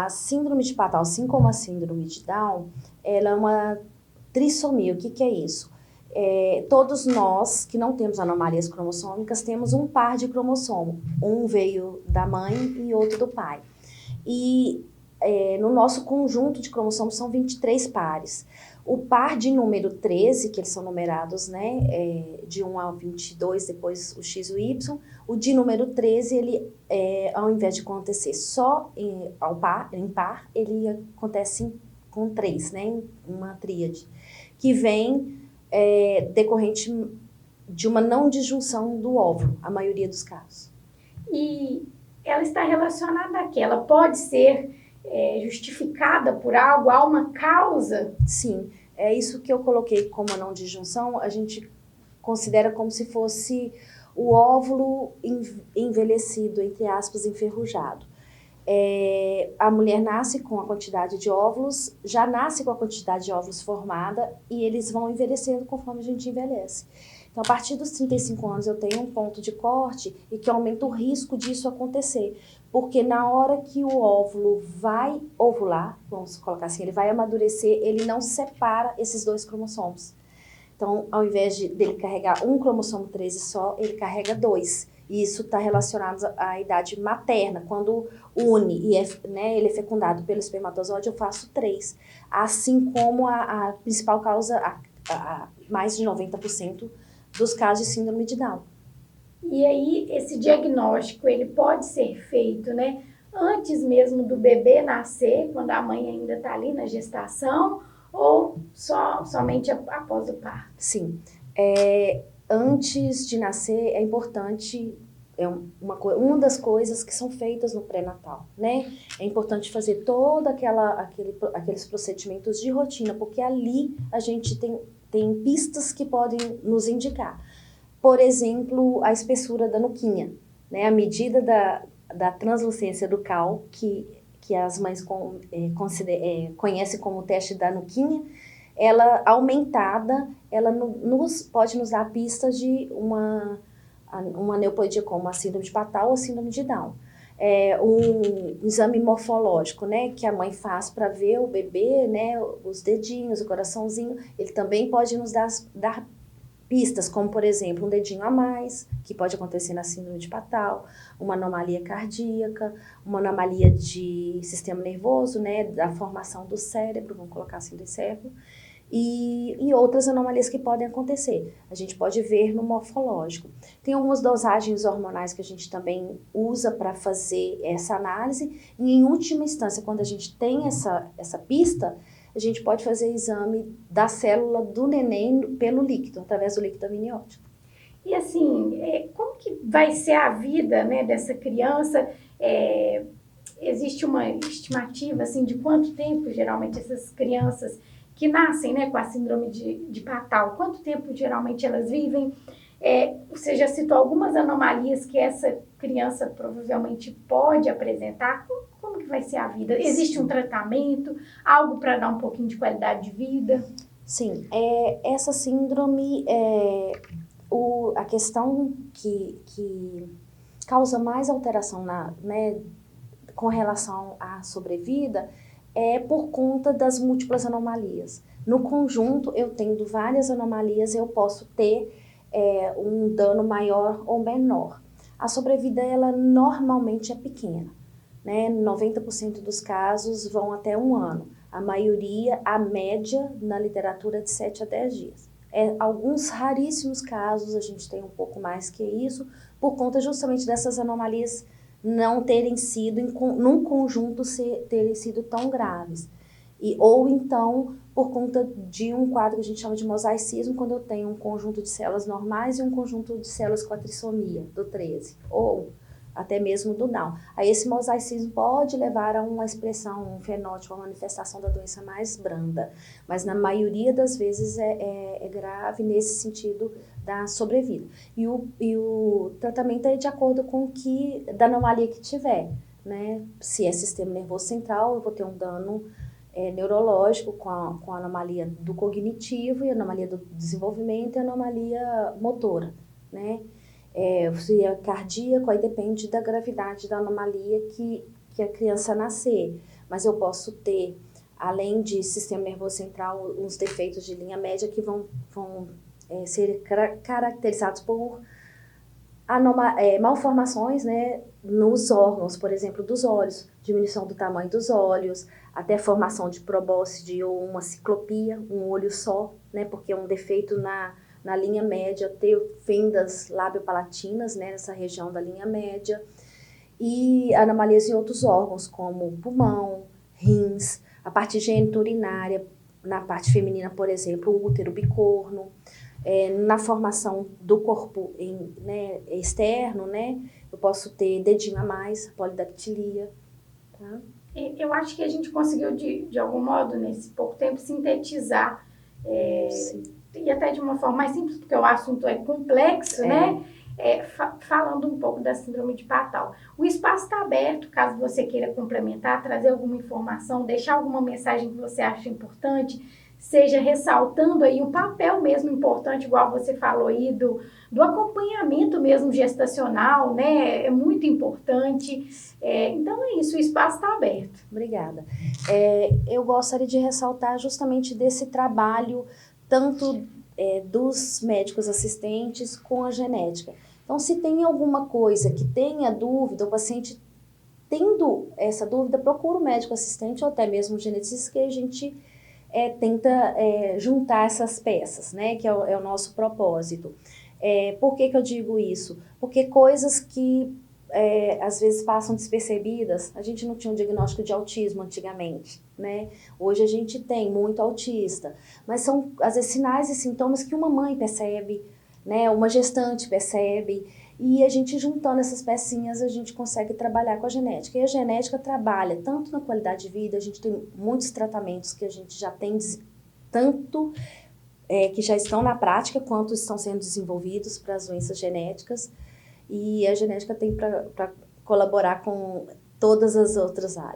A síndrome de Patau, assim como a síndrome de Down, ela é uma trissomia. O que que é isso? Todos nós que não temos anomalias cromossômicas temos um par de cromossomo. Um veio da mãe e outro do pai. E no nosso conjunto de cromossomos são 23 pares. O par de número 13, que eles são numerados, né, de 1 a 22, depois o X e o Y, o de número 13, ele, ao invés de acontecer só em par, ele acontece com 3, né, uma tríade, que vem decorrente de uma não disjunção do óvulo, a maioria dos casos. E ela está relacionada a quê? Ela pode ser justificada por algo? Há uma causa? Sim, é isso que eu coloquei como a não disjunção, a gente considera como se fosse o óvulo envelhecido, entre aspas, enferrujado. A mulher nasce com a quantidade de óvulos, já nasce com a quantidade de óvulos formada e eles vão envelhecendo conforme a gente envelhece. Então, a partir dos 35 anos, eu tenho um ponto de corte e que aumenta o risco disso acontecer. Porque na hora que o óvulo vai ovular, vamos colocar assim, ele vai amadurecer, ele não separa esses dois cromossomos. Então, ao invés dele carregar um cromossomo 13 só, ele carrega 2. E isso está relacionado à idade materna. Quando une e ele é fecundado pelo espermatozoide, eu faço 3. Assim como a principal causa, mais de 90% dos casos de síndrome de Down. E aí, esse diagnóstico, ele pode ser feito, né, antes mesmo do bebê nascer, quando a mãe ainda está ali na gestação, ou somente após o parto? Sim. Antes de nascer, é importante, uma das coisas que são feitas no pré-natal, né? É importante fazer todos aqueles procedimentos de rotina, porque ali a gente tem pistas que podem nos indicar. Por exemplo, a espessura da nuquinha, né? A medida da translucência do cal, que as mães conhecem como o teste da nuquinha, ela aumentada, ela pode nos dar pistas de uma aneuploidia como a síndrome de Patau ou a síndrome de Down. Um exame morfológico, né, que a mãe faz para ver o bebê, né, os dedinhos, o coraçãozinho, ele também pode nos dar pistas, como, por exemplo, um dedinho a mais, que pode acontecer na síndrome de Patau, uma anomalia cardíaca, uma anomalia de sistema nervoso, né, da formação do cérebro, vamos colocar assim, do cérebro, e outras anomalias que podem acontecer. A gente pode ver no morfológico. Tem algumas dosagens hormonais que a gente também usa para fazer essa análise, e em última instância, quando a gente tem essa pista, a gente pode fazer exame da célula do neném pelo líquido, através do líquido amniótico. E assim, como que vai ser a vida, né, dessa criança? Existe uma estimativa assim, de quanto tempo, geralmente, essas crianças que nascem, né, com a síndrome de Patau, quanto tempo, geralmente, elas vivem? Você já citou algumas anomalias que essa criança provavelmente pode apresentar. Como que vai ser a vida? Existe um tratamento, algo para dar um pouquinho de qualidade de vida? Sim, essa síndrome, a questão que causa mais alteração né, com relação à sobrevida é por conta das múltiplas anomalias. No conjunto, eu tendo várias anomalias, eu posso ter um dano maior ou menor. A sobrevida, ela normalmente é pequena, né? 90% dos casos vão até 1 ano. A maioria, a média na literatura é de 7 a 10 dias. Alguns raríssimos casos a gente tem um pouco mais que isso, por conta justamente dessas anomalias não terem sido, num conjunto, terem sido tão graves. Ou então, por conta de um quadro que a gente chama de mosaicismo, quando eu tenho um conjunto de células normais e um conjunto de células com a trissomia, do 13, ou até mesmo do Down. Aí esse mosaicismo pode levar a uma expressão, um fenótipo, uma manifestação da doença mais branda, mas na maioria das vezes é grave nesse sentido da sobrevida. E o tratamento é de acordo com da anomalia que tiver, né? Se é sistema nervoso central, eu vou ter um dano neurológico com a anomalia do cognitivo e a anomalia do desenvolvimento e a anomalia motora, né? Se é cardíaco, aí depende da gravidade da anomalia que a criança nascer. mas eu posso ter, além de sistema nervoso central, uns defeitos de linha média que vão ser caracterizados por malformações, né, nos órgãos, por exemplo, dos olhos, diminuição do tamanho dos olhos, até formação de probóscide ou uma ciclopia, um olho só, né, porque é um defeito na linha média, ter fendas labiopalatinas, né, nessa região da linha média, e anomalias em outros órgãos, como pulmão, rins, a parte geniturinária, na parte feminina, por exemplo, o útero bicorno, na formação do corpo né, externo, né, eu posso ter dedinho a mais, polidactilia, tá? Eu acho que a gente conseguiu, de algum modo, nesse pouco tempo, sintetizar, e até de uma forma mais simples, porque o assunto é complexo, né? Falando um pouco da síndrome de Patau. O espaço está aberto, caso você queira complementar, trazer alguma informação, deixar alguma mensagem que você acha importante, seja ressaltando aí o papel mesmo importante, igual você falou aí, do acompanhamento mesmo gestacional, né? É muito importante. Então é isso, o espaço está aberto. Obrigada. Eu gostaria de ressaltar justamente desse trabalho, tanto dos médicos assistentes com a genética. Então, se tem alguma coisa que tenha dúvida, o paciente tendo essa dúvida, procura o médico assistente ou até mesmo o geneticista, que a gente tenta juntar essas peças, né, que é o nosso propósito. Por que eu digo isso? Porque coisas que às vezes passam despercebidas, a gente não tinha um diagnóstico de autismo antigamente, né? Hoje a gente tem muito autista, mas são às vezes sinais e sintomas que uma mãe percebe, né? Uma gestante percebe, e a gente juntando essas pecinhas, a gente consegue trabalhar com a genética. E a genética trabalha tanto na qualidade de vida, a gente tem muitos tratamentos que a gente já tem, tanto que já estão na prática, quanto estão sendo desenvolvidos para as doenças genéticas, e a genética tem para colaborar com todas as outras áreas.